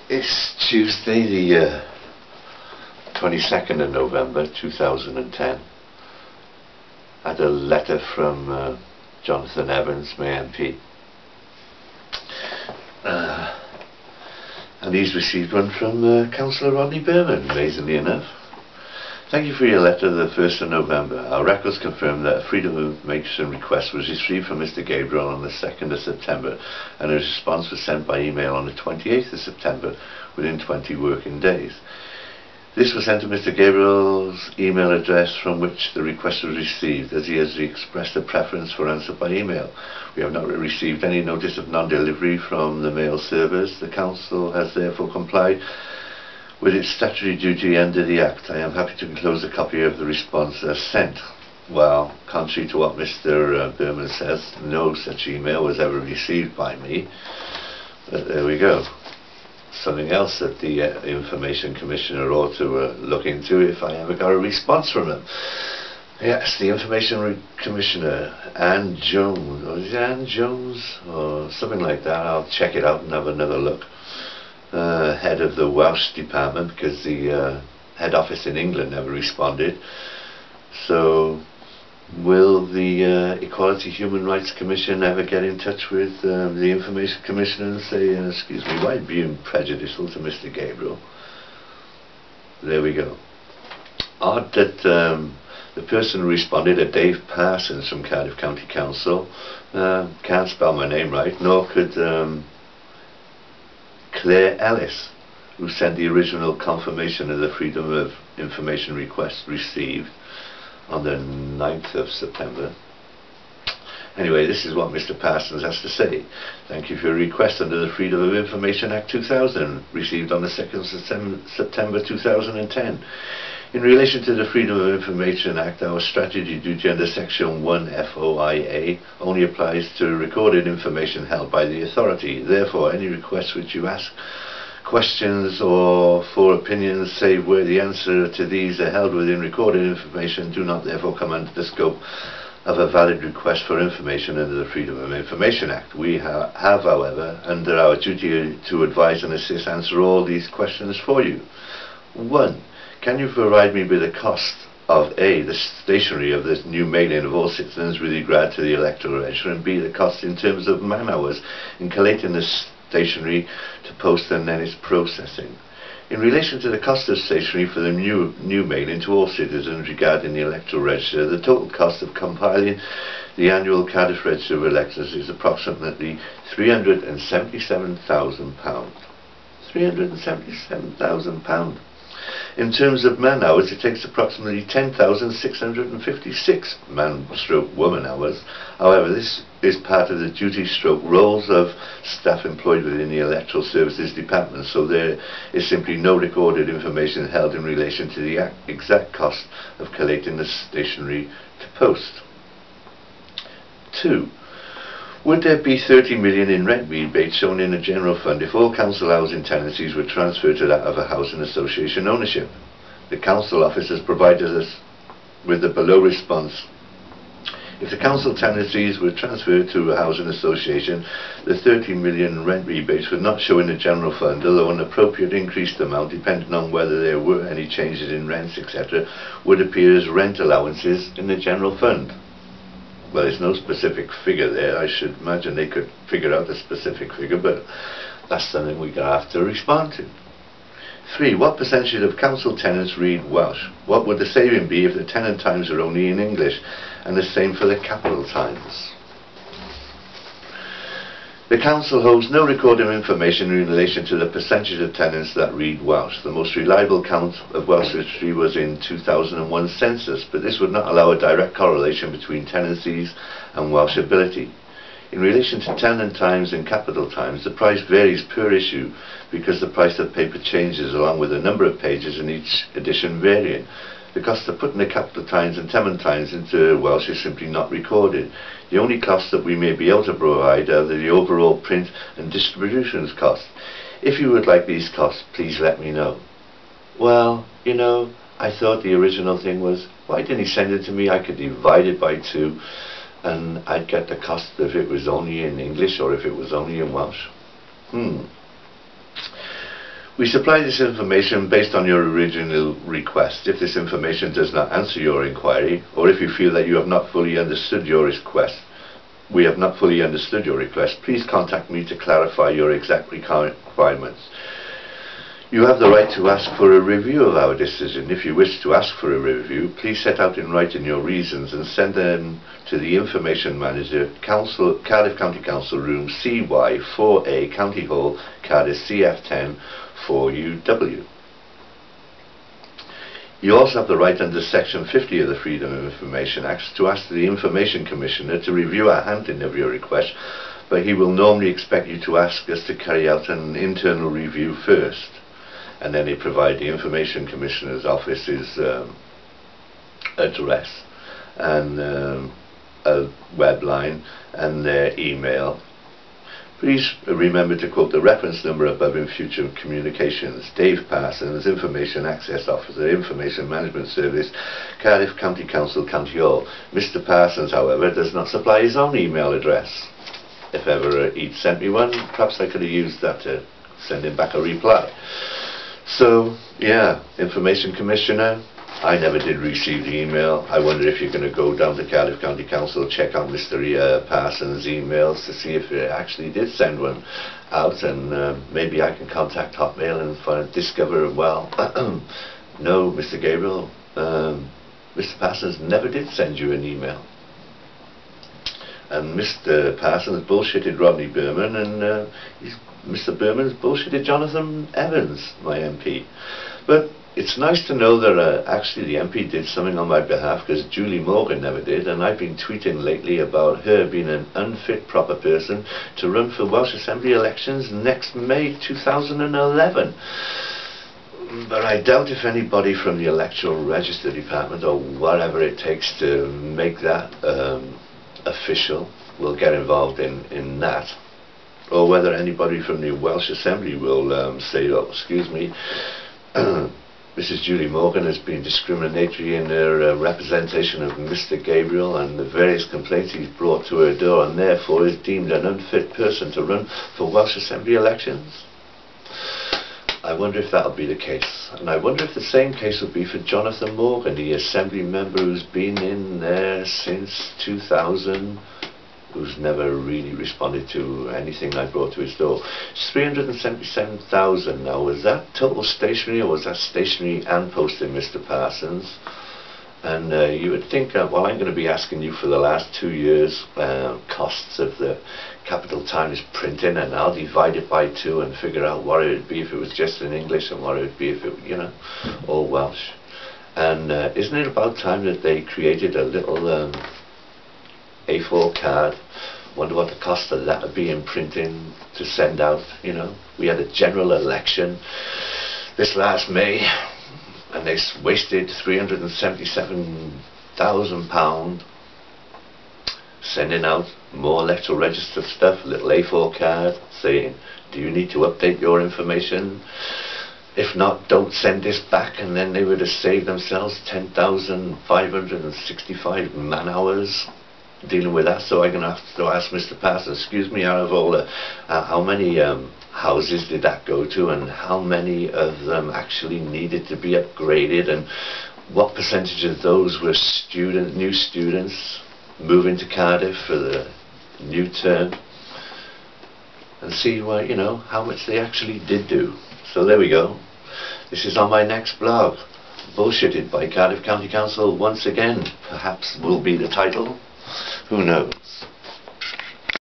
It's Tuesday, the 22nd of November 2010. I had a letter from Jonathan Evans, my MP, and he's received one from Councillor Rodney Berman, amazingly enough. Thank you for your letter the 1st of November. Our records confirm that a freedom of information request was received from Mr. Gabriel on the 2nd of September and a response was sent by email on the 28th of September within 20 working days. This was sent to Mr. Gabriel's email address from which the request was received, as he has expressed a preference for answer by email. We have not received any notice of non-delivery from the mail servers. The Council has therefore complied with its statutory duty under the Act. I am happy to enclose a copy of the response as sent. Well, contrary to what Mr. Berman says, no such email was ever received by me. But there we go. Something else that the Information Commissioner ought to look into if I ever got a response from him. Yes, the Information Commissioner, Anne Jones, or is it Anne Jones, or something like that. I'll check it out and have another look. Head of the Welsh department, because the head office in England never responded. So will the Equality Human Rights Commission ever get in touch with the Information Commissioner and say, excuse me, why being prejudicial to Mr. Gabriel? There we go. Odd that the person who responded, Dave Parsons from Cardiff County Council, can't spell my name right, nor could Claire Ellis, who sent the original confirmation of the Freedom of Information request received on the 9th of September. Anyway, this is what Mr. Parsons has to say. Thank you for your request under the Freedom of Information Act 2000, received on the 2nd of September 2010. In relation to the Freedom of Information Act, our statutory duty under Section 1 FOIA only applies to recorded information held by the authority. Therefore, any requests which you ask questions or for opinions, save where the answer to these are held within recorded information, do not therefore come under the scope of a valid request for information under the Freedom of Information Act. We have, however, under our duty to advise and assist, answer all these questions for you. 1. Can you provide me with the cost of A, the stationery of this new mailing of all citizens with regard to the electoral register, and B, the cost in terms of man hours in collating the stationery to post and then its processing? In relation to the cost of stationery for the new mailing to all citizens regarding the electoral register, the total cost of compiling the annual Cardiff Register of Electors is approximately £377,000. £377,000. In terms of man hours, it takes approximately 10,656 man/woman hours. However, this is part of the duty/roles of staff employed within the Electoral Services Department, so there is simply no recorded information held in relation to the exact cost of collating the stationery to post. 2. Would there be 30 million in rent rebates shown in the general fund if all council housing tenancies were transferred to that of a housing association ownership? The council office has provided us with the below response. If the council tenancies were transferred to a housing association, the 30 million rent rebates would not show in the general fund, although an appropriate increased amount, depending on whether there were any changes in rents, etc., would appear as rent allowances in the general fund. Well, there's no specific figure there. I should imagine they could figure out a specific figure, but that's something we're going to have to respond to. 3. What percentage of council tenants read Welsh? What would the saving be if the tenant times are only in English, and the same for the capital times? The council holds no recorded information in relation to the percentage of tenants that read Welsh. The most reliable count of Welsh literacy was in 2001 census, but this would not allow a direct correlation between tenancies and Welsh ability. In relation to tenant times and capital times, the price varies per issue because the price of paper changes along with the number of pages in each edition varying. The cost of putting the capital times and tenant times into Welsh is simply not recorded. The only costs that we may be able to provide are the overall print and distributions costs. If you would like these costs, please let me know. Well, you know, I thought the original thing was, why didn't he send it to me? I could divide it by 2 and I'd get the cost if it was only in English or if it was only in Welsh. We supply this information based on your original request. If this information does not answer your inquiry, or if you feel that you have not fully understood your request, we have not fully understood your request, please contact me to clarify your exact requirements. You have the right to ask for a review of our decision. If you wish to ask for a review, please set out in writing your reasons and send them to the Information Manager, Cardiff County Council Room CY 4A, County Hall, Cardiff CF10 4UW. You also have the right under Section 50 of the Freedom of Information Act to ask the Information Commissioner to review our handling of your request, but he will normally expect you to ask us to carry out an internal review first, and then they provide the Information Commissioner's office's address and a web line and their email. Please remember to quote the reference number above in future communications. Dave Parsons, Information Access Officer, Information Management Service, Cardiff County Council, County Hall. Mr. Parsons, however, does not supply his own email address. If ever he'd sent me one, perhaps I could have used that to send him back a reply. So, yeah, Information Commissioner, I never did receive the email. I wonder if you're going to go down to Cardiff County Council, check out Mr. Parsons' emails to see if it actually did send one out, and maybe I can contact Hotmail and discover, well, no, Mr. Gabriel, Mr. Parsons never did send you an email. And Mr. Parsons bullshitted Rodney Berman, and Mr. Berman's bullshitted Jonathan Evans, my MP. But it's nice to know that actually the MP did something on my behalf, because Julie Morgan never did, and I've been tweeting lately about her being an unfit proper person to run for Welsh Assembly elections next May 2011. But I doubt if anybody from the Electoral Register Department or whatever it takes to make that official will get involved in that, or whether anybody from the Welsh Assembly will say, oh, excuse me, Mrs. Julie Morgan has been discriminatory in her representation of Mr. Gabriel and the various complaints he's brought to her door, and therefore is deemed an unfit person to run for Welsh Assembly elections. I wonder if that'll be the case. And I wonder if the same case will be for Jonathan Morgan, the Assembly member who's been in there since 2000, who's never really responded to anything I brought to his door. It's 377,000 now. Was that total stationery, or was that stationery and posting, Mr. Parsons? And you would think, well, I'm going to be asking you for the last 2 years costs of the Capital Times printing, and I'll divide it by 2 and figure out what it would be if it was just in English and what it would be if it, you know, all Welsh. And isn't it about time that they created a little A4 card? Wonder what the cost of that would be in printing to send out, you know. We had a general election this last May, and they wasted £377,000 sending out more electoral register stuff, a little A4 card saying, do you need to update your information? If not, don't send this back. And then they would have saved themselves 10,565 man hours dealing with that. So I'm going to have to ask Mr. Parsons, excuse me, out of all the, how many houses did that go to, and how many of them actually needed to be upgraded, and what percentage of those were new students moving to Cardiff for the new term, and see what, you know, how much they actually did do. So there we go. This is on my next blog. Bullshitted by Cardiff County Council once again, perhaps will be the title. Who knows?